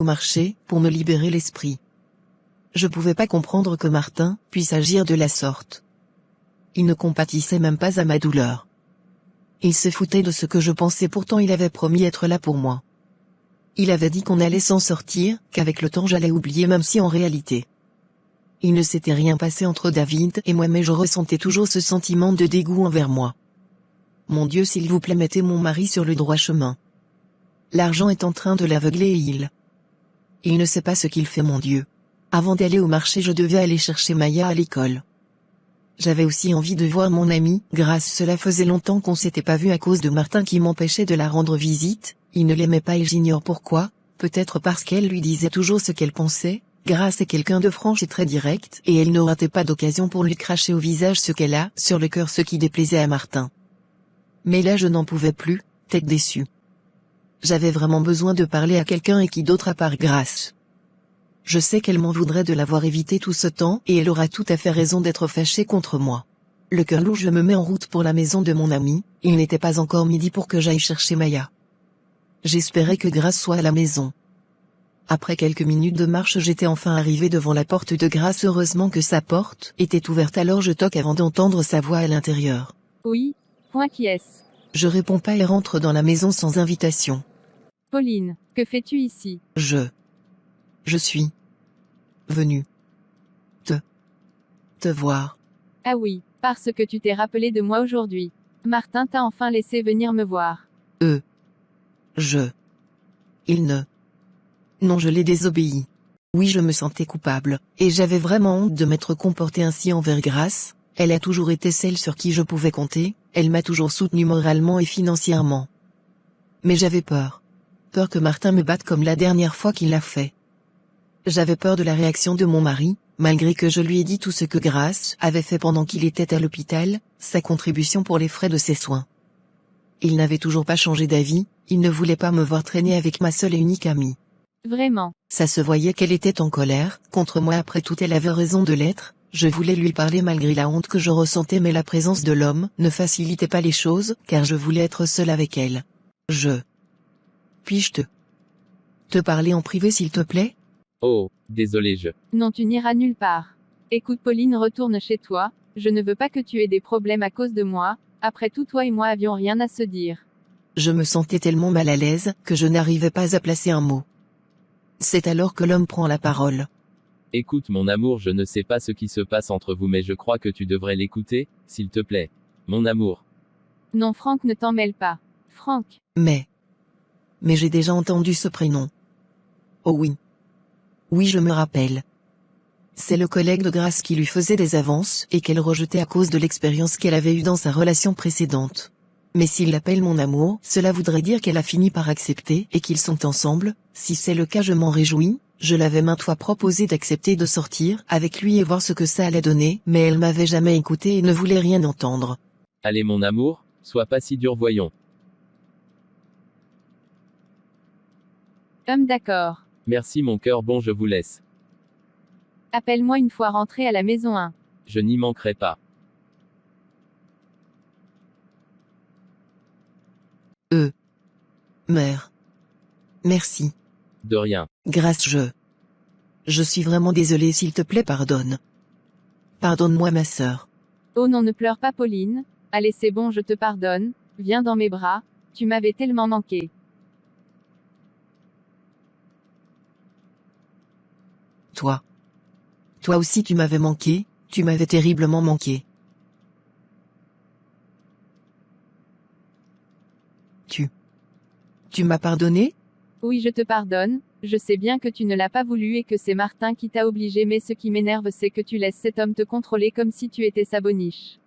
au marché, pour me libérer l'esprit. Je pouvais pas comprendre que Martin puisse agir de la sorte. Il ne compatissait même pas à ma douleur. Il se foutait de ce que je pensais, pourtant il avait promis être là pour moi. Il avait dit qu'on allait s'en sortir, qu'avec le temps j'allais oublier, même si en réalité il ne s'était rien passé entre David et moi, mais je ressentais toujours ce sentiment de dégoût envers moi. Mon Dieu, s'il vous plaît, mettez mon mari sur le droit chemin. L'argent est en train de l'aveugler et il ne sait pas ce qu'il fait, mon Dieu. Avant d'aller au marché, je devais aller chercher Maya à l'école. J'avais aussi envie de voir mon amie Grace. Cela faisait longtemps qu'on s'était pas vu à cause de Martin qui m'empêchait de la rendre visite. Il ne l'aimait pas et j'ignore pourquoi, peut-être parce qu'elle lui disait toujours ce qu'elle pensait. Grace est quelqu'un de franche et très direct, et elle ne ratait pas d'occasion pour lui cracher au visage ce qu'elle a sur le cœur, ce qui déplaisait à Martin. Mais là je n'en pouvais plus, tête déçue. J'avais vraiment besoin de parler à quelqu'un, et qui d'autre à part Grace. Je sais qu'elle m'en voudrait de l'avoir évité tout ce temps, et elle aura tout à fait raison d'être fâchée contre moi. Le cœur lourd, je me mets en route pour la maison de mon ami. Il n'était pas encore midi pour que j'aille chercher Maya. J'espérais que Grace soit à la maison. Après quelques minutes de marche, j'étais enfin arrivé devant la porte de Grace. Heureusement que sa porte était ouverte, alors je toque avant d'entendre sa voix à l'intérieur. Oui, qui est-ce? Je réponds pas et rentre dans la maison sans invitation. Pauline, que fais-tu ici? Je suis venu te voir. Ah oui, parce que tu t'es rappelé de moi aujourd'hui. Martin t'a enfin laissé venir me voir. Non, je l'ai désobéi. Oui, je me sentais coupable, et j'avais vraiment honte de m'être comporté ainsi envers Grace. Elle a toujours été celle sur qui je pouvais compter, elle m'a toujours soutenu moralement et financièrement. Mais j'avais peur. Peur que Martin me batte comme la dernière fois qu'il l'a fait. J'avais peur de la réaction de mon mari, malgré que je lui ai dit tout ce que Grace avait fait pendant qu'il était à l'hôpital, sa contribution pour les frais de ses soins. Il n'avait toujours pas changé d'avis, il ne voulait pas me voir traîner avec ma seule et unique amie. Vraiment. Ça se voyait qu'elle était en colère contre moi. Après tout, elle avait raison de l'être. Je voulais lui parler malgré la honte que je ressentais, mais la présence de l'homme ne facilitait pas les choses, car je voulais être seule avec elle. Puis-je te parler en privé, s'il te plaît? Oh, désolé, Non, tu n'iras nulle part. Écoute Pauline, retourne chez toi, je ne veux pas que tu aies des problèmes à cause de moi, après tout toi et moi avions rien à se dire. Je me sentais tellement mal à l'aise, que je n'arrivais pas à placer un mot. C'est alors que l'homme prend la parole. Écoute mon amour, je ne sais pas ce qui se passe entre vous, mais je crois que tu devrais l'écouter, s'il te plaît. Mon amour. Non Franck, ne t'en mêle pas. Franck. Mais j'ai déjà entendu ce prénom. Oh oui. Oui, je me rappelle. C'est le collègue de Grace qui lui faisait des avances et qu'elle rejetait à cause de l'expérience qu'elle avait eue dans sa relation précédente. Mais s'il l'appelle mon amour, cela voudrait dire qu'elle a fini par accepter et qu'ils sont ensemble. Si c'est le cas, je m'en réjouis. Je l'avais maintes fois proposé d'accepter de sortir avec lui et voir ce que ça allait donner, mais elle m'avait jamais écouté et ne voulait rien entendre. Allez mon amour, sois pas si dur, voyons. D'accord. Merci mon cœur, bon, je vous laisse. Appelle-moi une fois rentré à la maison 1. Je n'y manquerai pas. Mère. Merci. De rien. Grace, je suis vraiment désolée, s'il te plaît, pardonne. Pardonne-moi, ma sœur. Oh non, ne pleure pas Pauline. Allez, c'est bon, je te pardonne. Viens dans mes bras. Tu m'avais tellement manqué. Toi aussi tu m'avais manqué, tu m'avais terriblement manqué. Tu m'as pardonné? Oui, je te pardonne. Je sais bien que tu ne l'as pas voulu et que c'est Martin qui t'a obligé, mais ce qui m'énerve c'est que tu laisses cet homme te contrôler comme si tu étais sa boniche.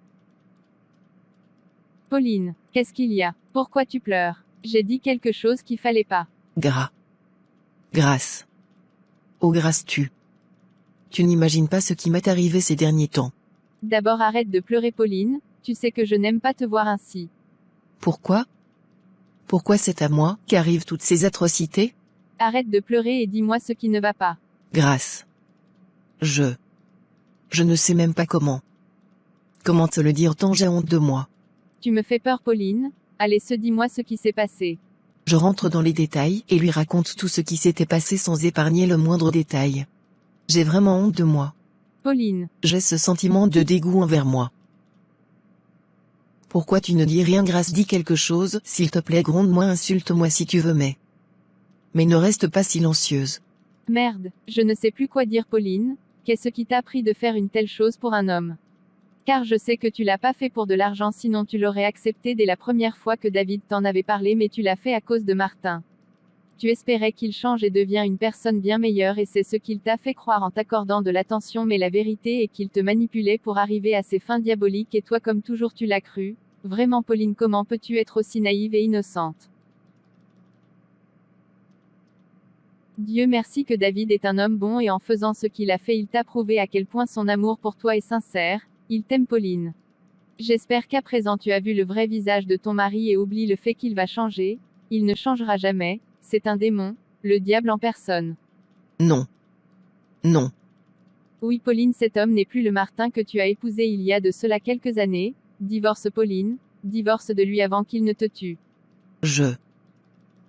Pauline, qu'est-ce qu'il y a? Pourquoi tu pleures? J'ai dit quelque chose qu'il fallait pas. Grace. Oh Grace, tu n'imagines pas ce qui m'est arrivé ces derniers temps. D'abord arrête de pleurer Pauline, tu sais que je n'aime pas te voir ainsi. Pourquoi? Pourquoi c'est à moi qu'arrivent toutes ces atrocités? Arrête de pleurer et dis-moi ce qui ne va pas. Grace. Je ne sais même pas comment te le dire tant j'ai honte de moi. Tu me fais peur Pauline, allez dis-moi ce qui s'est passé. Je rentre dans les détails et lui raconte tout ce qui s'était passé sans épargner le moindre détail. J'ai vraiment honte de moi. Pauline. J'ai ce sentiment de dégoût envers moi. Pourquoi tu ne dis rien Grace? Dis quelque chose, s'il te plaît, gronde-moi, insulte-moi si tu veux, mais ne reste pas silencieuse. Merde, je ne sais plus quoi dire Pauline, qu'est-ce qui t'a pris de faire une telle chose pour un homme? Car je sais que tu l'as pas fait pour de l'argent, sinon tu l'aurais accepté dès la première fois que David t'en avait parlé, mais tu l'as fait à cause de Martin. Tu espérais qu'il change et devienne une personne bien meilleure, et c'est ce qu'il t'a fait croire en t'accordant de l'attention, mais la vérité est qu'il te manipulait pour arriver à ses fins diaboliques, et toi comme toujours tu l'as cru. Vraiment Pauline, comment peux-tu être aussi naïve et innocente? Dieu merci que David est un homme bon, et en faisant ce qu'il a fait il t'a prouvé à quel point son amour pour toi est sincère. Il t'aime Pauline. J'espère qu'à présent tu as vu le vrai visage de ton mari et oublie le fait qu'il va changer. Il ne changera jamais, c'est un démon, le diable en personne. Non. Non. Oui Pauline, cet homme n'est plus le Martin que tu as épousé il y a de cela quelques années. Divorce Pauline, divorce de lui avant qu'il ne te tue.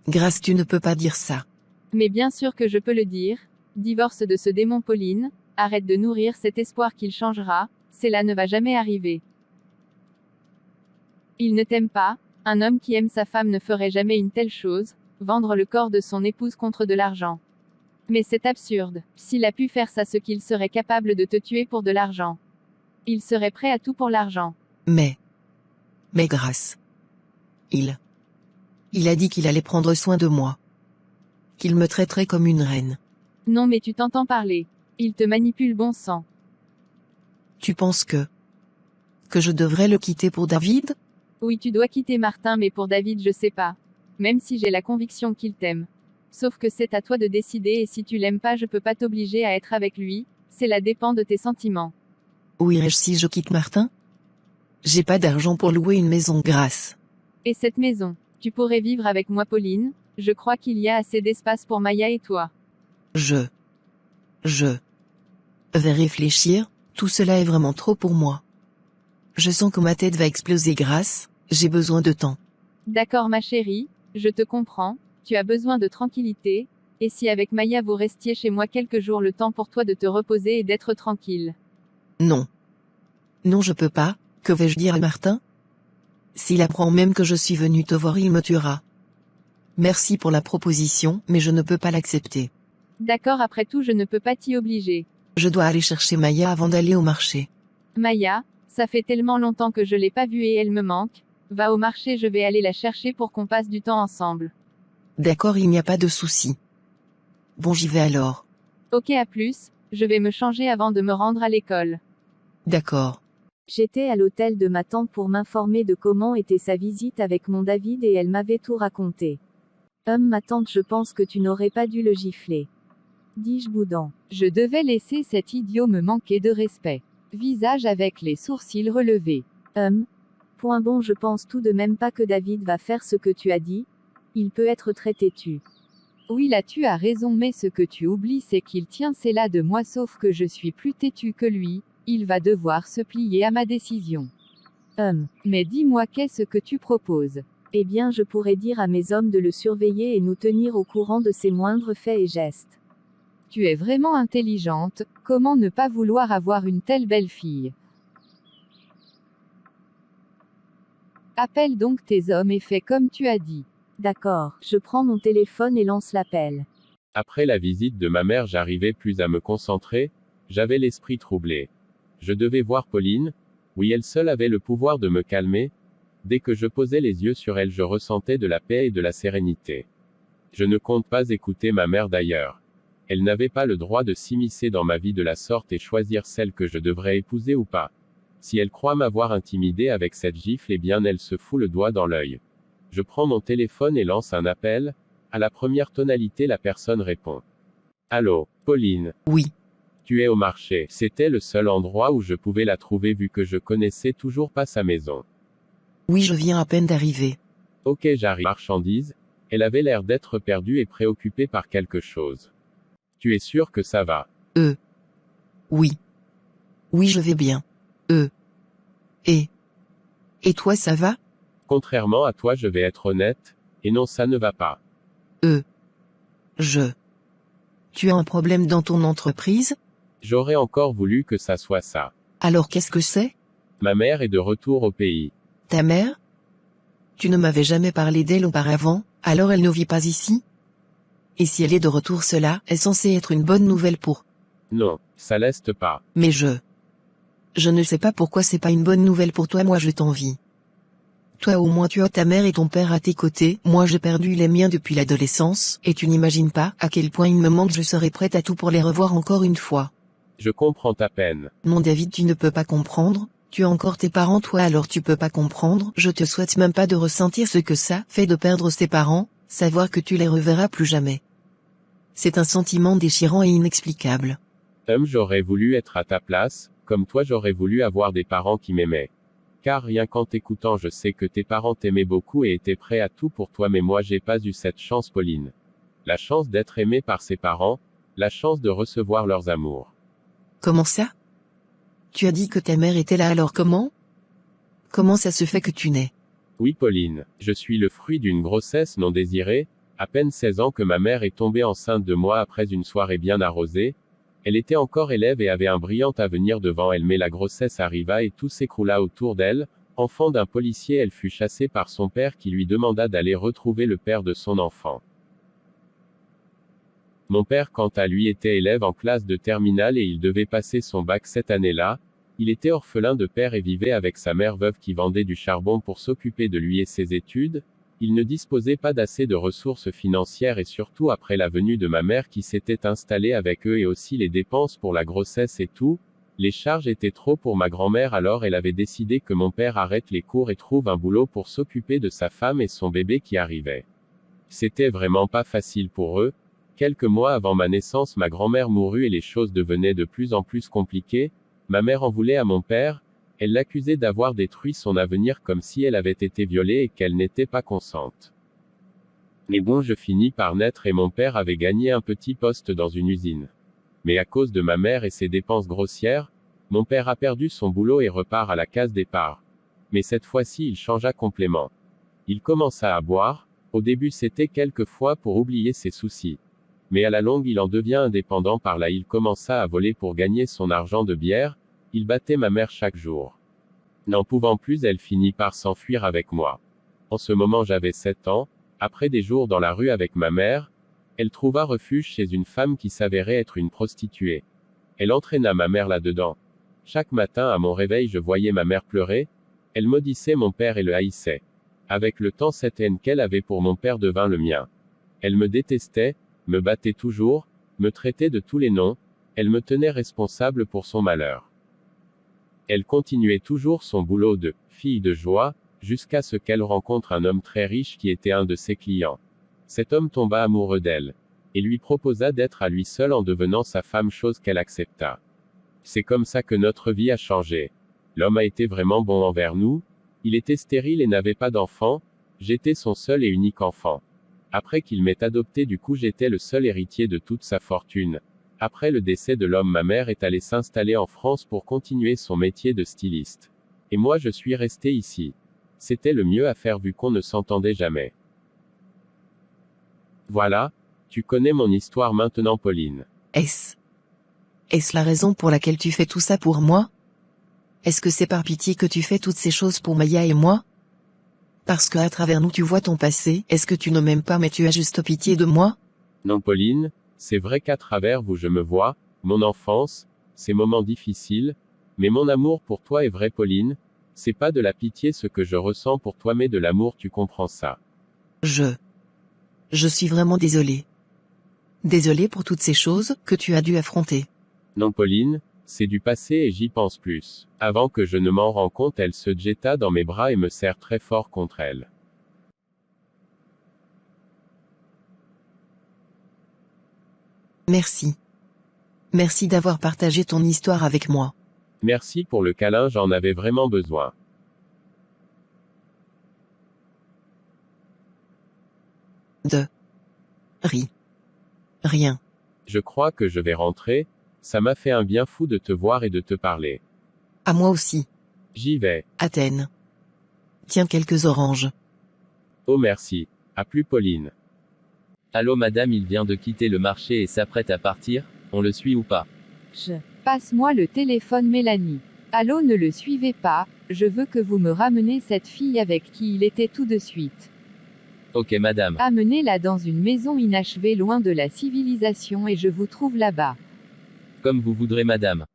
Grace, tu ne peux pas dire ça. Mais bien sûr que je peux le dire. Divorce de ce démon Pauline, arrête de nourrir cet espoir qu'il changera, cela ne va jamais arriver. Il ne t'aime pas, un homme qui aime sa femme ne ferait jamais une telle chose, vendre le corps de son épouse contre de l'argent. Mais c'est absurde, s'il a pu faire ça, ce qu'il serait capable de te tuer pour de l'argent. Il serait prêt à tout pour l'argent. Mais Grace. Il a dit qu'il allait prendre soin de moi. Qu'il me traiterait comme une reine. Non mais tu t'entends parler. Il te manipule, bon sang. Tu penses que je devrais le quitter pour David? Oui, tu dois quitter Martin, mais pour David je sais pas. Même si j'ai la conviction qu'il t'aime. Sauf que c'est à toi de décider, et si tu l'aimes pas je peux pas t'obliger à être avec lui, cela dépend de tes sentiments. Où irais-je si je quitte Martin? J'ai pas d'argent pour louer une maison, Grace. Et cette maison, tu pourrais vivre avec moi Pauline, je crois qu'il y a assez d'espace pour Maya et toi. Je vais réfléchir, tout cela est vraiment trop pour moi. Je sens que ma tête va exploser, Grace, j'ai besoin de temps. D'accord ma chérie, je te comprends, tu as besoin de tranquillité, et si avec Maya vous restiez chez moi quelques jours, le temps pour toi de te reposer et d'être tranquille. Non. Non, je peux pas, que vais-je dire à Martin? S'il apprend même que je suis venue te voir, il me tuera. Merci pour la proposition, mais je ne peux pas l'accepter. D'accord, après tout je ne peux pas t'y obliger. Je dois aller chercher Maya avant d'aller au marché. Maya, ça fait tellement longtemps que je l'ai pas vue et elle me manque. Va au marché, je vais aller la chercher pour qu'on passe du temps ensemble. D'accord, il n'y a pas de souci. Bon, j'y vais alors. Ok, à plus, je vais me changer avant de me rendre à l'école. D'accord. J'étais à l'hôtel de ma tante pour m'informer de comment était sa visite avec mon David, et elle m'avait tout raconté. Ma tante, je pense que tu n'aurais pas dû le gifler. Dis-je boudant. Je devais laisser cet idiot me manquer de respect. Visage avec les sourcils relevés. Point bon, je pense tout de même pas que David va faire ce que tu as dit. Il peut être très têtu. Oui, là tu as raison, mais ce que tu oublies c'est qu'il tient c'est là de moi, sauf que je suis plus têtu que lui, il va devoir se plier à ma décision. Mais dis-moi, qu'est-ce que tu proposes? Eh bien, je pourrais dire à mes hommes de le surveiller et nous tenir au courant de ses moindres faits et gestes. Tu es vraiment intelligente, comment ne pas vouloir avoir une telle belle fille? Appelle donc tes hommes et fais comme tu as dit. D'accord, je prends mon téléphone et lance l'appel. Après la visite de ma mère, j'arrivais plus à me concentrer, j'avais l'esprit troublé. Je devais voir Pauline, oui, elle seule avait le pouvoir de me calmer. Dès que je posais les yeux sur elle, je ressentais de la paix et de la sérénité. Je ne compte pas écouter ma mère d'ailleurs. Elle n'avait pas le droit de s'immiscer dans ma vie de la sorte et choisir celle que je devrais épouser ou pas. Si elle croit m'avoir intimidé avec cette gifle, eh bien elle se fout le doigt dans l'œil. Je prends mon téléphone et lance un appel. À la première tonalité, la personne répond. Allô, Pauline. Oui. Tu es au marché. C'était le seul endroit où je pouvais la trouver vu que je connaissais toujours pas sa maison. Oui, je viens à peine d'arriver. Ok, j'arrive. Marchandise. Elle avait l'air d'être perdue et préoccupée par quelque chose. Tu es sûr que ça va? Oui. Oui, je vais bien. Et toi, ça va? Contrairement à toi, je vais être honnête, Et non, ça ne va pas. Tu as un problème dans ton entreprise? J'aurais encore voulu que ça soit ça. Alors qu'est-ce que c'est? Ma mère est de retour au pays. Ta mère? Tu ne m'avais jamais parlé d'elle auparavant, alors elle ne vit pas ici? Et si elle est de retour, cela est censé être une bonne nouvelle pour... Non, ça l'est pas. Mais je ne sais pas pourquoi c'est pas une bonne nouvelle pour toi, moi je t'envie. Toi au moins tu as ta mère et ton père à tes côtés, moi j'ai perdu les miens depuis l'adolescence, et tu n'imagines pas à quel point ils me manquent, je serais prête à tout pour les revoir encore une fois. Je comprends ta peine. Non David, tu ne peux pas comprendre, tu as encore tes parents toi alors tu peux pas comprendre, je te souhaite même pas de ressentir ce que ça fait de perdre ses parents, savoir que tu les reverras plus jamais. C'est un sentiment déchirant et inexplicable. J'aurais voulu être à ta place, comme toi j'aurais voulu avoir des parents qui m'aimaient. Car rien qu'en t'écoutant je sais que tes parents t'aimaient beaucoup et étaient prêts à tout pour toi, mais moi j'ai pas eu cette chance, Pauline. La chance d'être aimé par ses parents, la chance de recevoir leurs amours. Comment ça? Tu as dit que ta mère était là, alors comment? Comment ça se fait que tu nais? Oui Pauline, je suis le fruit d'une grossesse non désirée, à peine 16 ans que ma mère est tombée enceinte de moi après une soirée bien arrosée. Elle était encore élève et avait un brillant avenir devant elle, mais la grossesse arriva et tout s'écroula autour d'elle. Enfant d'un policier, elle fut chassée par son père qui lui demanda d'aller retrouver le père de son enfant. Mon père quant à lui était élève en classe de terminale et il devait passer son bac cette année-là. Il était orphelin de père et vivait avec sa mère veuve qui vendait du charbon pour s'occuper de lui et ses études. Il ne disposait pas d'assez de ressources financières et surtout après la venue de ma mère qui s'était installée avec eux et aussi les dépenses pour la grossesse et tout, les charges étaient trop pour ma grand-mère, alors elle avait décidé que mon père arrête les cours et trouve un boulot pour s'occuper de sa femme et son bébé qui arrivait. C'était vraiment pas facile pour eux. Quelques mois avant ma naissance, ma grand-mère mourut et les choses devenaient de plus en plus compliquées. Ma mère en voulait à mon père. Elle l'accusait d'avoir détruit son avenir comme si elle avait été violée et qu'elle n'était pas consciente. Mais bon, je finis par naître et mon père avait gagné un petit poste dans une usine. Mais à cause de ma mère et ses dépenses grossières, mon père a perdu son boulot et repart à la case départ. Mais cette fois-ci il changea complètement. Il commença à boire, au début c'était quelques fois pour oublier ses soucis. Mais à la longue il en devient indépendant, par là il commença à voler pour gagner son argent de bière. Il battait ma mère chaque jour. N'en pouvant plus, elle finit par s'enfuir avec moi. En ce moment j'avais 7 ans, après des jours dans la rue avec ma mère, elle trouva refuge chez une femme qui s'avérait être une prostituée. Elle entraîna ma mère là-dedans. Chaque matin à mon réveil je voyais ma mère pleurer, elle maudissait mon père et le haïssait. Avec le temps cette haine qu'elle avait pour mon père devint le mien. Elle me détestait, me battait toujours, me traitait de tous les noms, elle me tenait responsable pour son malheur. Elle continuait toujours son boulot de fille de joie, jusqu'à ce qu'elle rencontre un homme très riche qui était un de ses clients. Cet homme tomba amoureux d'elle, et lui proposa d'être à lui seul en devenant sa femme, chose qu'elle accepta. C'est comme ça que notre vie a changé. L'homme a été vraiment bon envers nous, il était stérile et n'avait pas d'enfant, j'étais son seul et unique enfant. Après qu'il m'ait adopté, du coup j'étais le seul héritier de toute sa fortune. Après le décès de l'homme, ma mère est allée s'installer en France pour continuer son métier de styliste. Et moi je suis resté ici. C'était le mieux à faire vu qu'on ne s'entendait jamais. Voilà, tu connais mon histoire maintenant, Pauline. Est-ce la raison pour laquelle tu fais tout ça pour moi? Est-ce que c'est par pitié que tu fais toutes ces choses pour Maya et moi? Parce que à travers nous tu vois ton passé, est-ce que tu ne m'aimes pas mais tu as juste pitié de moi? Non Pauline, c'est vrai qu'à travers vous je me vois, mon enfance, ces moments difficiles, mais mon amour pour toi est vrai Pauline, c'est pas de la pitié ce que je ressens pour toi mais de l'amour, tu comprends ça? Je suis vraiment désolée. Désolée pour toutes ces choses que tu as dû affronter. Non Pauline, c'est du passé et j'y pense plus. Avant que je ne m'en rende compte, elle se jeta dans mes bras et me serre très fort contre elle. Merci. Merci d'avoir partagé ton histoire avec moi. Merci pour le câlin, j'en avais vraiment besoin. Rien. Je crois que je vais rentrer, ça m'a fait un bien fou de te voir et de te parler. À moi aussi. J'y vais. Athènes. Tiens quelques oranges. Oh merci. À plus Pauline. Allô madame, il vient de quitter le marché et s'apprête à partir, on le suit ou pas? Passe-moi le téléphone Mélanie. Allô, ne le suivez pas, je veux que vous me ramenez cette fille avec qui il était tout de suite. Ok madame. Amenez-la dans une maison inachevée loin de la civilisation et je vous trouve là-bas. Comme vous voudrez madame.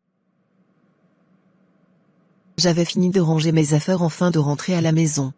J'avais fini de ranger mes affaires afin de rentrer à la maison.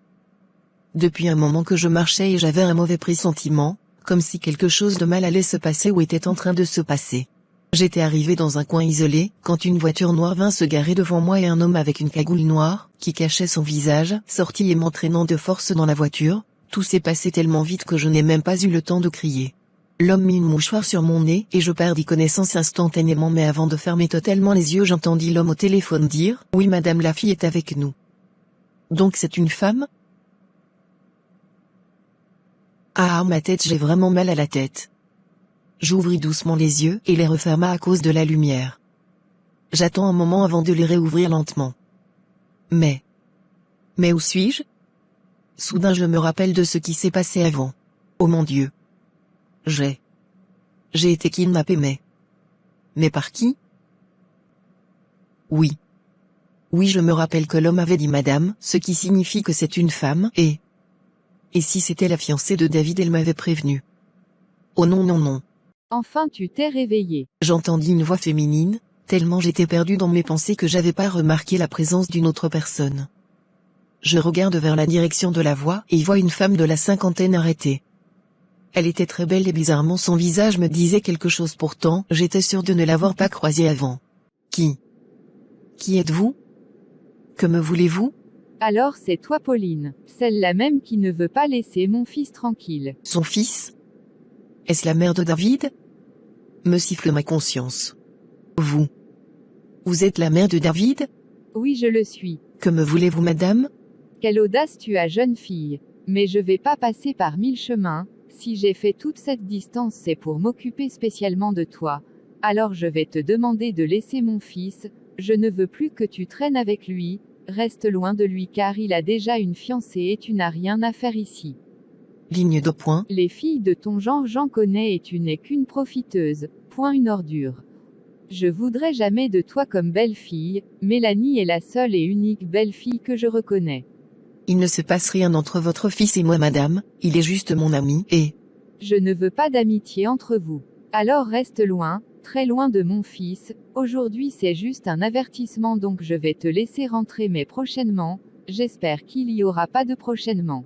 Depuis un moment que je marchais et j'avais un mauvais pressentiment, comme si quelque chose de mal allait se passer ou était en train de se passer. J'étais arrivé dans un coin isolé, quand une voiture noire vint se garer devant moi et un homme avec une cagoule noire, qui cachait son visage, sortit et m'entraînant de force dans la voiture. Tout s'est passé tellement vite que je n'ai même pas eu le temps de crier. L'homme mit une mouchoir sur mon nez et je perdis connaissance instantanément, mais avant de fermer totalement les yeux j'entendis l'homme au téléphone dire « Oui madame, la fille est avec nous. » Donc c'est une femme? Ah ma tête, j'ai vraiment mal à la tête. J'ouvris doucement les yeux et les referma à cause de la lumière. J'attends un moment avant de les réouvrir lentement. Mais où suis-je? Soudain je me rappelle de ce qui s'est passé avant. Oh mon Dieu. J'ai été kidnappé mais par qui? Oui, je me rappelle que l'homme avait dit madame, ce qui signifie que c'est une femme, et si c'était la fiancée de David, elle m'avait prévenu. Oh non. Enfin tu t'es réveillé. J'entendis une voix féminine, tellement j'étais perdu dans mes pensées que j'avais pas remarqué la présence d'une autre personne. Je regarde vers la direction de la voix et vois une femme de la cinquantaine arrêtée. Elle était très belle et bizarrement son visage me disait quelque chose, pourtant j'étais sûr de ne l'avoir pas croisée avant. Qui êtes-vous? Que me voulez-vous? Alors c'est toi Pauline, celle-là même qui ne veut pas laisser mon fils tranquille. Son fils? Est-ce la mère de David? Me siffle ma conscience. Vous êtes la mère de David? Oui, je le suis. Que me voulez-vous madame? Quelle audace tu as, jeune fille. Mais je vais pas passer par 1000 chemins. Si j'ai fait toute cette distance, c'est pour m'occuper spécialement de toi. Alors je vais te demander de laisser mon fils. Je ne veux plus que tu traînes avec lui. Reste loin de lui car il a déjà une fiancée et tu n'as rien à faire ici. Ligne de point. Les filles de ton genre j'en connais et tu n'es qu'une profiteuse. Point, une ordure. Je voudrais jamais de toi comme belle-fille. Mélanie est la seule et unique belle-fille que je reconnais. Il ne se passe rien entre votre fils et moi madame, il est juste mon ami, et je ne veux pas d'amitié entre vous. Alors reste loin, très loin de mon fils. Aujourd'hui c'est juste un avertissement, donc je vais te laisser rentrer, mais prochainement, j'espère qu'il y aura pas de prochainement.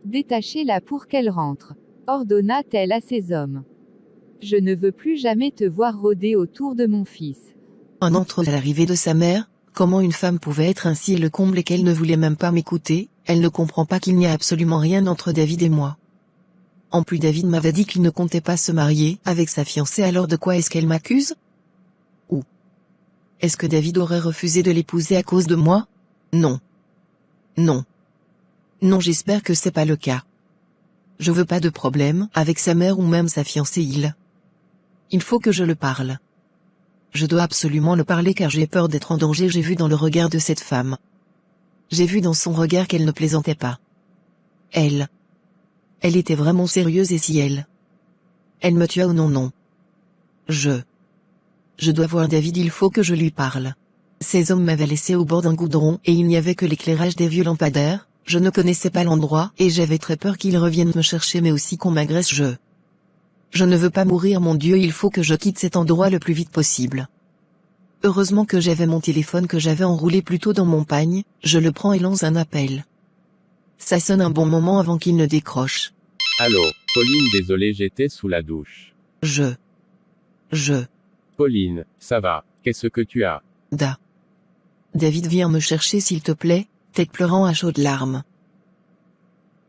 Détachez-la pour qu'elle rentre, ordonna-t-elle à ses hommes. Je ne veux plus jamais te voir rôder autour de mon fils. Un entre à l'arrivée de sa mère. Comment une femme pouvait être ainsi, et le comble est qu'elle ne voulait même pas m'écouter. Elle ne comprend pas qu'il n'y a absolument rien entre David et moi. En plus, David m'avait dit qu'il ne comptait pas se marier avec sa fiancée, alors de quoi est-ce qu'elle m'accuse? Ou est-ce que David aurait refusé de l'épouser à cause de moi? Non, j'espère que c'est pas le cas. Je veux pas de problème avec sa mère ou même sa fiancée. Il faut que je le parle. Je dois absolument le parler car j'ai peur d'être en danger. J'ai vu dans le regard de cette femme. J'ai vu dans son regard qu'elle ne plaisantait pas. Elle était vraiment sérieuse, et si elle me tua ou non. Je dois voir David, il faut que je lui parle. Ces hommes m'avaient laissé au bord d'un goudron et il n'y avait que l'éclairage des vieux lampadaires. Je ne connaissais pas l'endroit et j'avais très peur qu'ils reviennent me chercher, mais aussi qu'on m'agresse. Je ne veux pas mourir, mon Dieu, il faut que je quitte cet endroit le plus vite possible. Heureusement que j'avais mon téléphone que j'avais enroulé plus tôt dans mon pagne, je le prends et lance un appel. Ça sonne un bon moment avant qu'il ne décroche. Allô, Pauline, désolé, j'étais sous la douche. Pauline, ça va, qu'est-ce que tu as? David, viens me chercher s'il te plaît, tête pleurant à chaudes larmes.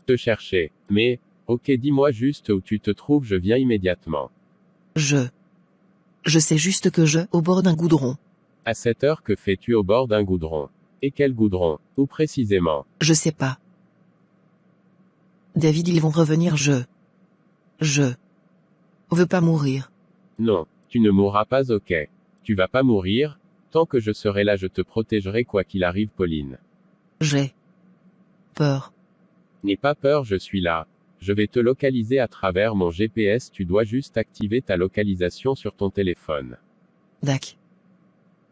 Te chercher, mais, ok, dis-moi juste où tu te trouves, je viens immédiatement. Je sais juste que au bord d'un goudron. À cette heure, que fais-tu au bord d'un goudron? Et quel goudron? Où précisément? Je sais pas. David, ils vont revenir, je veux pas mourir. Non, tu ne mourras pas, ok. Tu vas pas mourir, tant que je serai là je te protégerai quoi qu'il arrive, Pauline. J'ai peur. N'aie pas peur, je suis là. Je vais te localiser à travers mon GPS, tu dois juste activer ta localisation sur ton téléphone.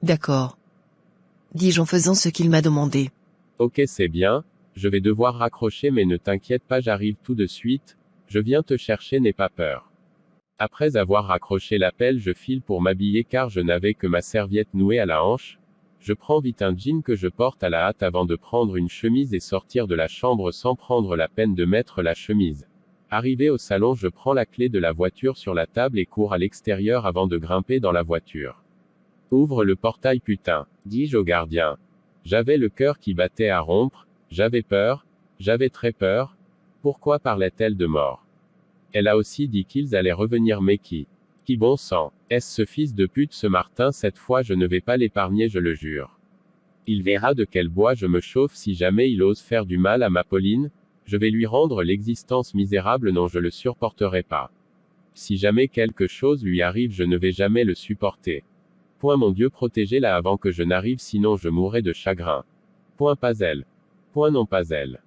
D'accord. Dis-je en faisant ce qu'il m'a demandé. Ok, c'est bien, je vais devoir raccrocher mais ne t'inquiète pas, j'arrive tout de suite, je viens te chercher, n'aie pas peur. Après avoir raccroché l'appel, je file pour m'habiller car je n'avais que ma serviette nouée à la hanche. Je prends vite un jean que je porte à la hâte avant de prendre une chemise et sortir de la chambre sans prendre la peine de mettre la chemise. Arrivé au salon, je prends la clé de la voiture sur la table et cours à l'extérieur avant de grimper dans la voiture. Ouvre le portail putain, dis-je au gardien. J'avais le cœur qui battait à rompre, j'avais peur, j'avais très peur. Pourquoi parlait-elle de mort? Elle a aussi dit qu'ils allaient revenir, mais qui bon sang, est-ce ce fils de pute, ce Martin? Cette fois je ne vais pas l'épargner, je le jure. Il verra de quel bois je me chauffe si jamais il ose faire du mal à ma Pauline, je vais lui rendre l'existence misérable, non je le supporterai pas. Si jamais quelque chose lui arrive, je ne vais jamais le supporter. Point, mon Dieu, protégez-la avant que je n'arrive, sinon je mourrai de chagrin. Point, pas elle. Point, non, pas elle.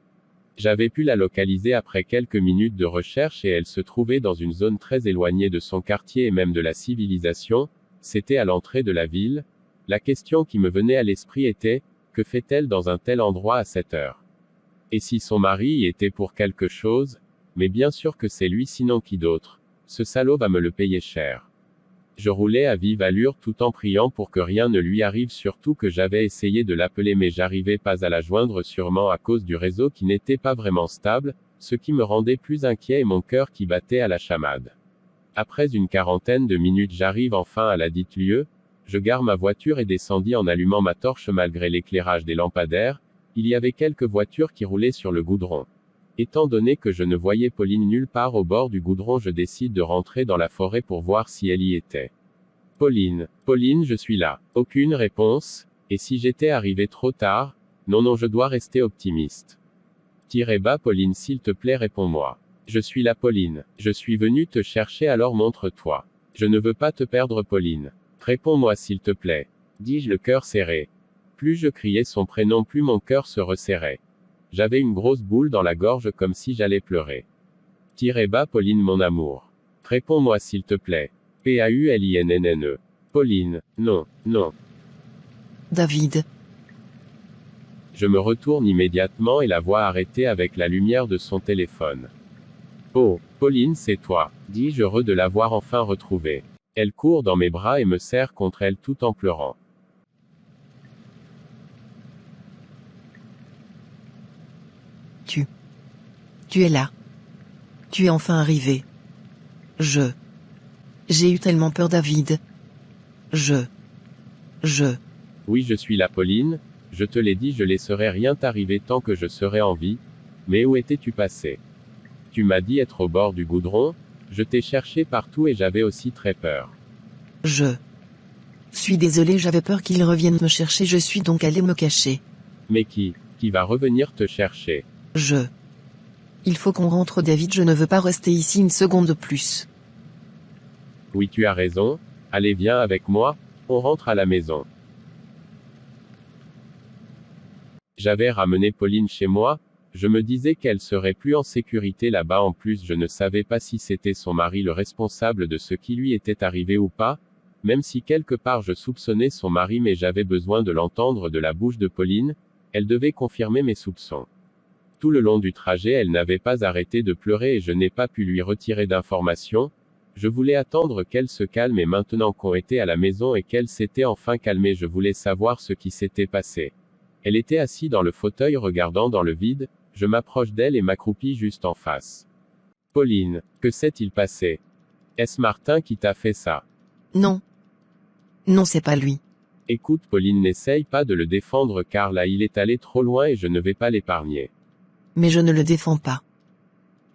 J'avais pu la localiser après quelques minutes de recherche et elle se trouvait dans une zone très éloignée de son quartier et même de la civilisation, c'était à l'entrée de la ville. La question qui me venait à l'esprit était, que fait-elle dans un tel endroit à cette heure? Et si son mari y était pour quelque chose? Mais bien sûr que c'est lui, sinon qui d'autre? Ce salaud va me le payer cher. Je roulais à vive allure tout en priant pour que rien ne lui arrive, surtout que j'avais essayé de l'appeler mais j'arrivais pas à la joindre, sûrement à cause du réseau qui n'était pas vraiment stable, ce qui me rendait plus inquiet et mon cœur qui battait à la chamade. Après une quarantaine de minutes, j'arrive enfin à la dite lieu, je gare ma voiture et descendis en allumant ma torche malgré l'éclairage des lampadaires, il y avait quelques voitures qui roulaient sur le goudron. Étant donné que je ne voyais Pauline nulle part au bord du goudron, je décide de rentrer dans la forêt pour voir si elle y était. Pauline, je suis là. Aucune réponse. Et si j'étais arrivé trop tard? Non, je dois rester optimiste. Tirez bas, Pauline, s'il te plaît, réponds-moi. Je suis là, Pauline. Je suis venu te chercher, alors montre-toi. Je ne veux pas te perdre, Pauline. Réponds-moi s'il te plaît. Dis-je, le cœur serré. Plus je criais son prénom, plus mon cœur se resserrait. J'avais une grosse boule dans la gorge comme si j'allais pleurer. Tirez bas, Pauline, mon amour. Réponds-moi s'il te plaît. Pauline. Pauline, non. David. Je me retourne immédiatement et la vois arrêtée avec la lumière de son téléphone. Oh, Pauline, c'est toi, dis-je heureux de l'avoir enfin retrouvée. Elle court dans mes bras et me serre contre elle tout en pleurant. Tu es là. Tu es enfin arrivé. J'ai eu tellement peur, David. Oui, je suis là, Pauline, je te l'ai dit, je laisserai rien t'arriver tant que je serai en vie. Mais où étais-tu passé? Tu m'as dit être au bord du goudron, je t'ai cherché partout et j'avais aussi très peur. Je suis désolé, j'avais peur qu'ils reviennent me chercher, je suis donc allé me cacher. Mais qui va revenir te chercher? Il faut qu'on rentre, David, je ne veux pas rester ici une seconde de plus. Oui, tu as raison, allez, viens avec moi, on rentre à la maison. J'avais ramené Pauline chez moi, je me disais qu'elle serait plus en sécurité là-bas, en plus je ne savais pas si c'était son mari le responsable de ce qui lui était arrivé ou pas, même si quelque part je soupçonnais son mari, mais j'avais besoin de l'entendre de la bouche de Pauline, elle devait confirmer mes soupçons. Tout le long du trajet, elle n'avait pas arrêté de pleurer et je n'ai pas pu lui retirer d'informations. Je voulais attendre qu'elle se calme et maintenant qu'on était à la maison et qu'elle s'était enfin calmée, je voulais savoir ce qui s'était passé. Elle était assise dans le fauteuil regardant dans le vide, je m'approche d'elle et m'accroupis juste en face. Pauline, que s'est-il passé? Est-ce Martin qui t'a fait ça? Non, c'est pas lui. Écoute, Pauline, n'essaye pas de le défendre car là il est allé trop loin et je ne vais pas l'épargner. Mais je ne le défends pas.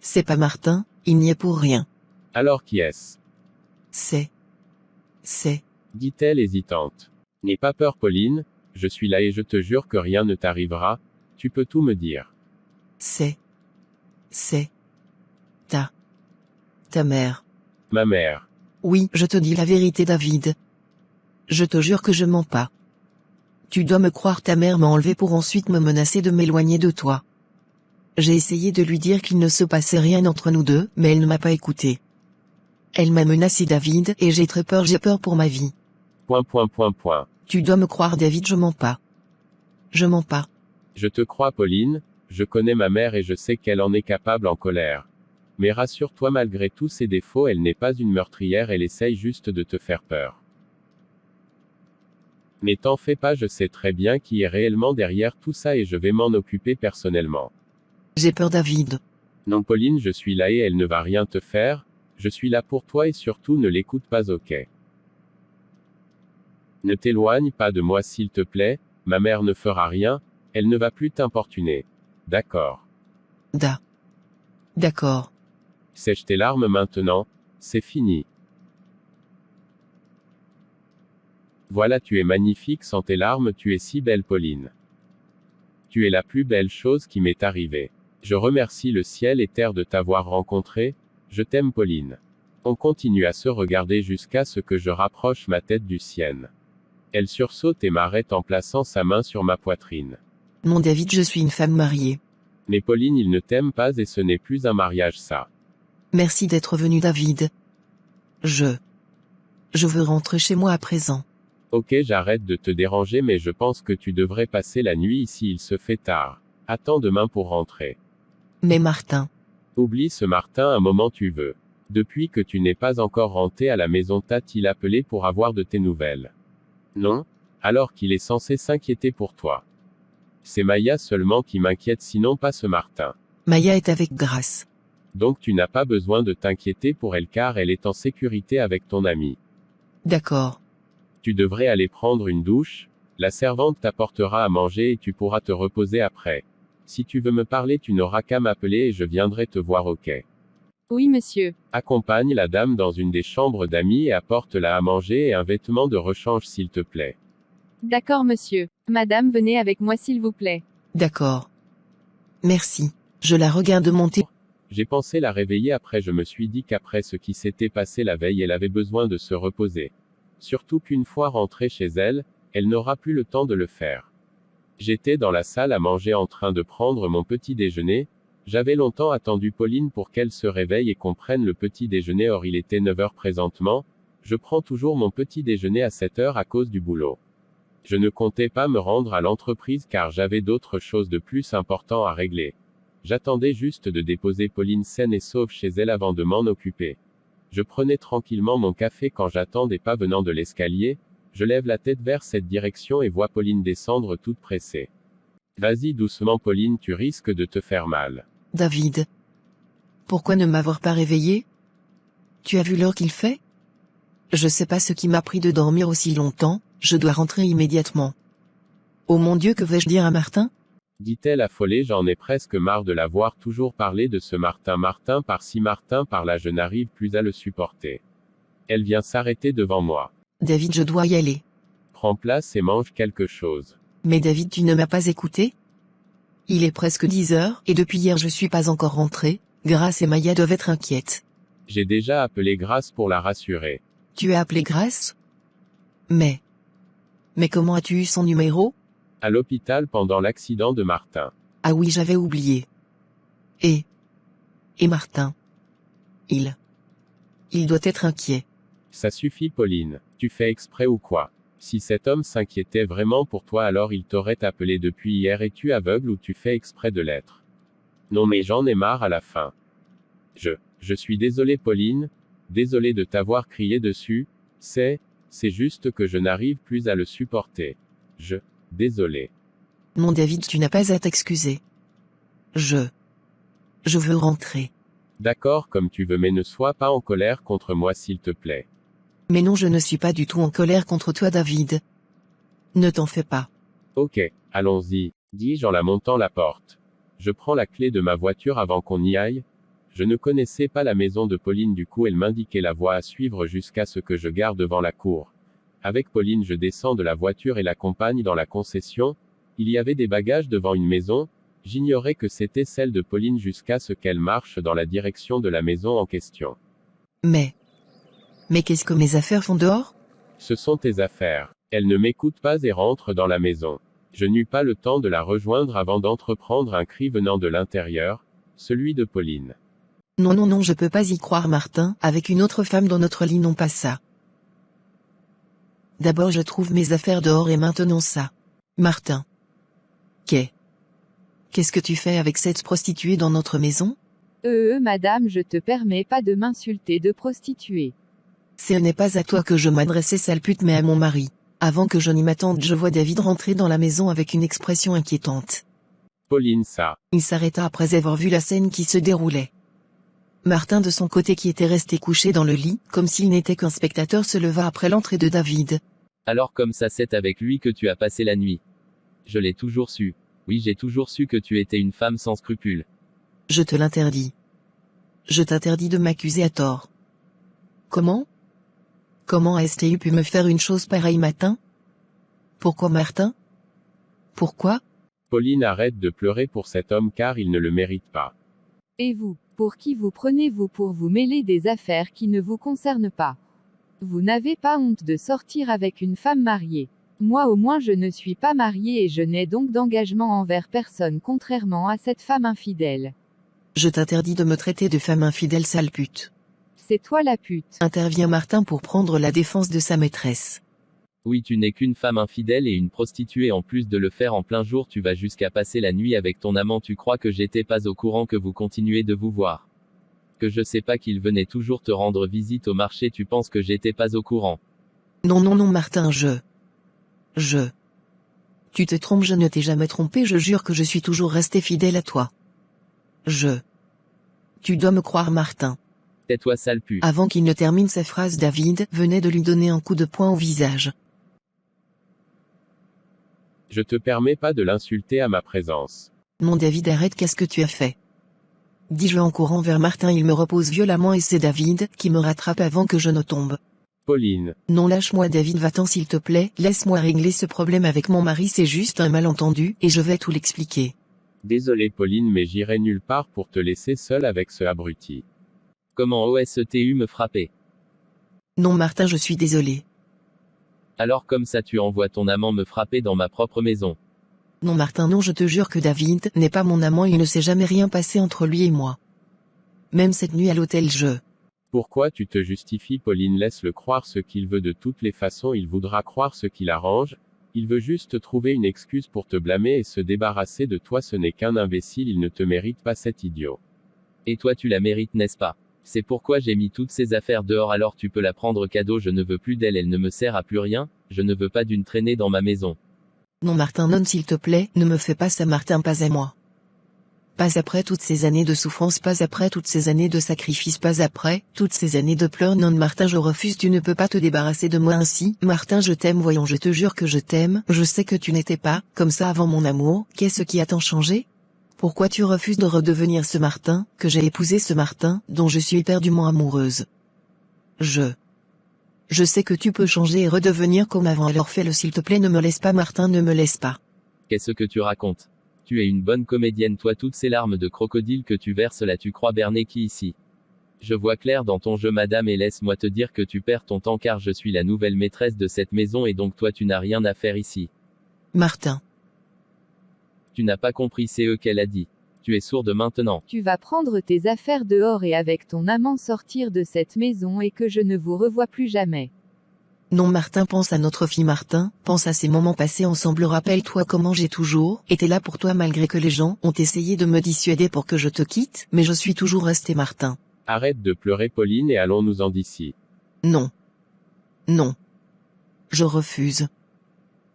C'est pas Martin, il n'y est pour rien. Alors qui est-ce? C'est, dit-elle hésitante. N'aie pas peur, Pauline, je suis là et je te jure que rien ne t'arrivera, tu peux tout me dire. C'est ta mère. Ma mère. Oui, je te dis la vérité, David. Je te jure que je mens pas. Tu dois me croire, ta mère m'a enlevé pour ensuite me menacer de m'éloigner de toi. J'ai essayé de lui dire qu'il ne se passait rien entre nous deux, mais elle ne m'a pas écouté. Elle m'a menacé David et j'ai très peur, j'ai peur pour ma vie. Point. Tu dois me croire David, je mens pas. Je mens pas. Je te crois Pauline, je connais ma mère et je sais qu'elle en est capable en colère. Mais rassure-toi, malgré tous ses défauts, elle n'est pas une meurtrière, elle essaye juste de te faire peur. Mais t'en fais pas, je sais très bien qui est réellement derrière tout ça et je vais m'en occuper personnellement. J'ai peur David. Non Pauline, je suis là et elle ne va rien te faire, je suis là pour toi et surtout ne l'écoute pas, ok? Ne t'éloigne pas de moi s'il te plaît, ma mère ne fera rien, elle ne va plus t'importuner. D'accord. D'accord. Sèche tes larmes maintenant, c'est fini. Voilà, tu es magnifique sans tes larmes, tu es si belle Pauline. Tu es la plus belle chose qui m'est arrivée. Je remercie le ciel et terre de t'avoir rencontrée, je t'aime Pauline. On continue à se regarder jusqu'à ce que je rapproche ma tête du sien. Elle sursaute et m'arrête en plaçant sa main sur ma poitrine. Non David, je suis une femme mariée. Mais Pauline, il ne t'aime pas et ce n'est plus un mariage ça. Merci d'être venu David. Je veux rentrer chez moi à présent. Ok, j'arrête de te déranger mais je pense que tu devrais passer la nuit ici, il se fait tard. Attends demain pour rentrer. Mais Martin. Oublie ce Martin un moment tu veux. Depuis que tu n'es pas encore rentré à la maison, t'a-t-il appelé pour avoir de tes nouvelles? Non? Alors qu'il est censé s'inquiéter pour toi. C'est Maya seulement qui m'inquiète, sinon pas ce Martin. Maya est avec Grace. Donc tu n'as pas besoin de t'inquiéter pour elle car elle est en sécurité avec ton ami. D'accord. Tu devrais aller prendre une douche, la servante t'apportera à manger et tu pourras te reposer après. Si tu veux me parler, tu n'auras qu'à m'appeler et je viendrai te voir, ok? Oui, monsieur. Accompagne la dame dans une des chambres d'amis et apporte-la à manger et un vêtement de rechange s'il te plaît. D'accord, monsieur. Madame, venez avec moi s'il vous plaît. D'accord. Merci. Je la regarde monter. J'ai pensé la réveiller après, je me suis dit qu'après ce qui s'était passé la veille, elle avait besoin de se reposer. Surtout qu'une fois rentrée chez elle, elle n'aura plus le temps de le faire. J'étais dans la salle à manger en train de prendre mon petit déjeuner. J'avais longtemps attendu Pauline pour qu'elle se réveille et qu'on prenne le petit déjeuner, or il était 9 heures présentement. Je prends toujours mon petit déjeuner à 7 heures à cause du boulot. Je ne comptais pas me rendre à l'entreprise car j'avais d'autres choses de plus importantes à régler. J'attendais juste de déposer Pauline saine et sauve chez elle avant de m'en occuper. Je prenais tranquillement mon café quand j'attends des pas venant de l'escalier. Je lève la tête vers cette direction et vois Pauline descendre toute pressée. Vas-y doucement Pauline, tu risques de te faire mal. David. Pourquoi ne m'avoir pas réveillé? Tu as vu l'heure qu'il fait? Je sais pas ce qui m'a pris de dormir aussi longtemps, je dois rentrer immédiatement. Oh mon Dieu, que vais-je dire à Martin? Dit-elle affolée, j'en ai presque marre de la voir toujours parler de ce Martin par-ci Martin par-là, je n'arrive plus à le supporter. Elle vient s'arrêter devant moi. David, je dois y aller. Prends place et mange quelque chose. Mais David, tu ne m'as pas écouté? Il est presque 10 heures, et depuis hier je suis pas encore rentré. Grace et Maya doivent être inquiètes. J'ai déjà appelé Grace pour la rassurer. Tu as appelé Grace? Mais comment as-tu eu son numéro? À l'hôpital pendant l'accident de Martin. Ah oui, j'avais oublié. Et Martin. Il doit être inquiet. Ça suffit Pauline, tu fais exprès ou quoi? Si cet homme s'inquiétait vraiment pour toi, alors il t'aurait appelé depuis hier. Es-tu aveugle ou tu fais exprès de l'être? Non mais j'en ai marre à la fin. Je suis désolé Pauline, désolé de t'avoir crié dessus, c'est juste que je n'arrive plus à le supporter. Désolé. Non David, tu n'as pas à t'excuser. Je veux rentrer. D'accord, comme tu veux, mais ne sois pas en colère contre moi s'il te plaît. Mais non, je ne suis pas du tout en colère contre toi David. Ne t'en fais pas. Ok, allons-y, dis-je en la montant la porte. Je prends la clé de ma voiture avant qu'on y aille. Je ne connaissais pas la maison de Pauline, du coup elle m'indiquait la voie à suivre jusqu'à ce que je gare devant la cour. Avec Pauline, je descends de la voiture et l'accompagne dans la concession. Il y avait des bagages devant une maison. J'ignorais que c'était celle de Pauline jusqu'à ce qu'elle marche dans la direction de la maison en question. Mais qu'est-ce que mes affaires font dehors? Ce sont tes affaires. Elle ne m'écoute pas et rentre dans la maison. Je n'eus pas le temps de la rejoindre avant d'entreprendre un cri venant de l'intérieur, celui de Pauline. Non non non, je peux pas y croire Martin, avec une autre femme dans notre lit, non pas ça. D'abord je trouve mes affaires dehors et maintenant ça. Martin. Qu'est-ce que tu fais avec cette prostituée dans notre maison? Madame, je te permets pas de m'insulter de prostituée. Ce n'est pas à toi que je m'adressais, sale pute, mais à mon mari. Avant que je n'y m'attende, je vois David rentrer dans la maison avec une expression inquiétante. Pauline, ça. Il s'arrêta après avoir vu la scène qui se déroulait. Martin de son côté, qui était resté couché dans le lit, comme s'il n'était qu'un spectateur, se leva après l'entrée de David. Alors comme ça c'est avec lui que tu as passé la nuit. Je l'ai toujours su. Oui, j'ai toujours su que tu étais une femme sans scrupules. Je te l'interdis. Je t'interdis de m'accuser à tort. Comment as-tu pu me faire une chose pareille, Martin? Pourquoi, Martin? Pourquoi? Pauline, arrête de pleurer pour cet homme car il ne le mérite pas. Et vous, pour qui vous prenez-vous pour vous mêler des affaires qui ne vous concernent pas? Vous n'avez pas honte de sortir avec une femme mariée. Moi au moins je ne suis pas mariée et je n'ai donc d'engagement envers personne, contrairement à cette femme infidèle. Je t'interdis de me traiter de femme infidèle, sale pute. C'est toi la pute. Intervient Martin pour prendre la défense de sa maîtresse. Oui, tu n'es qu'une femme infidèle et une prostituée. En plus de le faire en plein jour, tu vas jusqu'à passer la nuit avec ton amant. Tu crois que j'étais pas au courant que vous continuez de vous voir? Que je sais pas qu'il venait toujours te rendre visite au marché? Tu penses que j'étais pas au courant? Non non non Martin, Tu te trompes, je ne t'ai jamais trompé, je jure que je suis toujours resté fidèle à toi. Tu dois me croire, Martin. Tais-toi, sale pute. Avant qu'il ne termine sa phrase, David venait de lui donner un coup de poing au visage. Je te permets pas de l'insulter à ma présence. Non David, arrête, qu'est-ce que tu as fait? Dis-je en courant vers Martin. Il me repose violemment et c'est David qui me rattrape avant que je ne tombe. Pauline. Non, lâche-moi David, va-t'en s'il te plaît, laisse-moi régler ce problème avec mon mari, c'est juste un malentendu, et je vais tout l'expliquer. Désolé Pauline, mais j'irai nulle part pour te laisser seule avec ce abruti. Comment oses-tu me frapper? Non Martin, je suis désolé. Alors comme ça tu envoies ton amant me frapper dans ma propre maison? Non Martin, non, je te jure que David n'est pas mon amant, il ne s'est jamais rien passé entre lui et moi. Même cette nuit à l'hôtel, Pourquoi tu te justifies Pauline? Laisse-le croire ce qu'il veut, de toutes les façons il voudra croire ce qu'il arrange, il veut juste trouver une excuse pour te blâmer et se débarrasser de toi, ce n'est qu'un imbécile, il ne te mérite pas, cet idiot. Et toi tu la mérites, n'est-ce pas? C'est pourquoi j'ai mis toutes ces affaires dehors, alors tu peux la prendre cadeau, je ne veux plus d'elle, elle ne me sert à plus rien, je ne veux pas d'une traînée dans ma maison. Non Martin, non s'il te plaît, ne me fais pas ça Martin, pas à moi. Pas après toutes ces années de souffrance, pas après toutes ces années de sacrifice, pas après toutes ces années de pleurs. Non Martin, je refuse, tu ne peux pas te débarrasser de moi ainsi. Martin, je t'aime, voyons, je te jure que je t'aime, je sais que tu n'étais pas comme ça avant, mon amour. Qu'est-ce qui a tant changé? Pourquoi tu refuses de redevenir ce Martin que j'ai épousé, ce Martin dont je suis éperdument amoureuse? Je sais que tu peux changer et redevenir comme avant, alors fais-le s'il te plaît, ne me laisse pas Martin, ne me laisse pas. Qu'est-ce que tu racontes? Tu es une bonne comédienne, toi, toutes ces larmes de crocodile que tu verses là, tu crois berner qui ici? Je vois clair dans ton jeu madame, et laisse-moi te dire que tu perds ton temps car je suis la nouvelle maîtresse de cette maison et donc toi tu n'as rien à faire ici. Martin. Tu n'as pas compris, c'est eux qu'elle a dit. Tu es sourde maintenant. Tu vas prendre tes affaires dehors et avec ton amant sortir de cette maison et que je ne vous revoie plus jamais. Non Martin, pense à notre fille Martin, pense à ces moments passés ensemble, rappelle-toi comment j'ai toujours été là pour toi malgré que les gens ont essayé de me dissuader pour que je te quitte, mais je suis toujours resté Martin. Arrête de pleurer Pauline et allons-nous-en d'ici. Non. Non. Je refuse.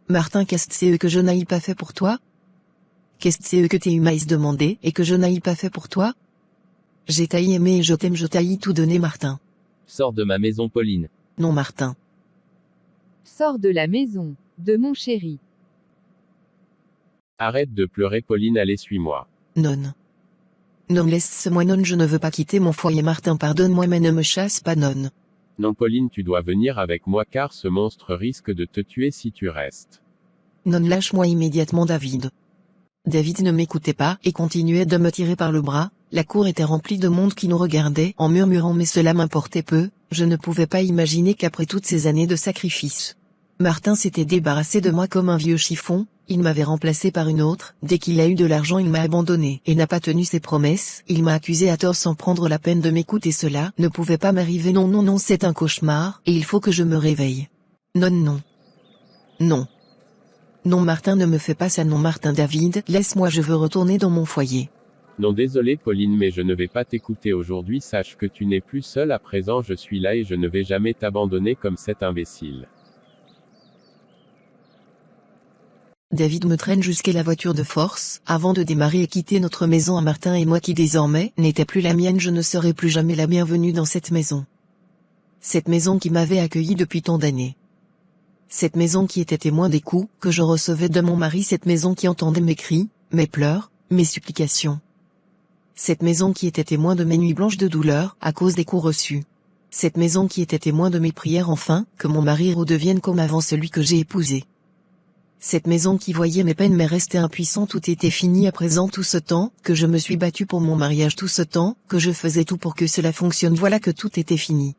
Martin, qu'est-ce que je n'aille pas fait pour toi? Qu'est-ce que tu m'as demandé et que je n'aille pas fait pour toi? J'ai taillé aimé et je t'aime, je taille tout donné Martin. Sors de ma maison Pauline. Non Martin. Sors de la maison, de mon chéri. Arrête de pleurer Pauline, allez suis-moi. Non. Non, laisse-moi, non, je ne veux pas quitter mon foyer Martin, pardonne-moi mais ne me chasse pas, non. Non Pauline, tu dois venir avec moi car ce monstre risque de te tuer si tu restes. Non, lâche-moi immédiatement David. David ne m'écoutait pas et continuait de me tirer par le bras. La cour était remplie de monde qui nous regardait en murmurant, mais cela m'importait peu, je ne pouvais pas imaginer qu'après toutes ces années de sacrifice, Martin s'était débarrassé de moi comme un vieux chiffon, Il m'avait remplacé par une autre, dès qu'il a eu de l'argent il m'a abandonné et n'a pas tenu ses promesses, il m'a accusé à tort sans prendre la peine de m'écouter, cela ne pouvait pas m'arriver, non non non, c'est un cauchemar, et il faut que je me réveille. Non non. Non. Non Martin, ne me fais pas ça, non Martin. David, laisse-moi, je veux retourner dans mon foyer. Non désolé Pauline, mais je ne vais pas t'écouter aujourd'hui, sache que tu n'es plus seule à présent, je suis là et je ne vais jamais t'abandonner comme cet imbécile. David me traîne jusqu'à la voiture de force, avant de démarrer et quitter notre maison à Martin et moi qui désormais n'était plus la mienne. Je ne serai plus jamais la bienvenue dans cette maison. Cette maison qui m'avait accueilli depuis tant d'années. Cette maison qui était témoin des coups que je recevais de mon mari, cette maison qui entendait mes cris, mes pleurs, mes supplications. Cette maison qui était témoin de mes nuits blanches de douleur à cause des coups reçus. Cette maison qui était témoin de mes prières enfin que mon mari redevienne comme avant celui que j'ai épousé. Cette maison qui voyait mes peines mais restait impuissant. Tout était fini à présent, tout ce temps que je me suis battue pour mon mariage, tout ce temps que je faisais tout pour que cela fonctionne, voilà que tout était fini.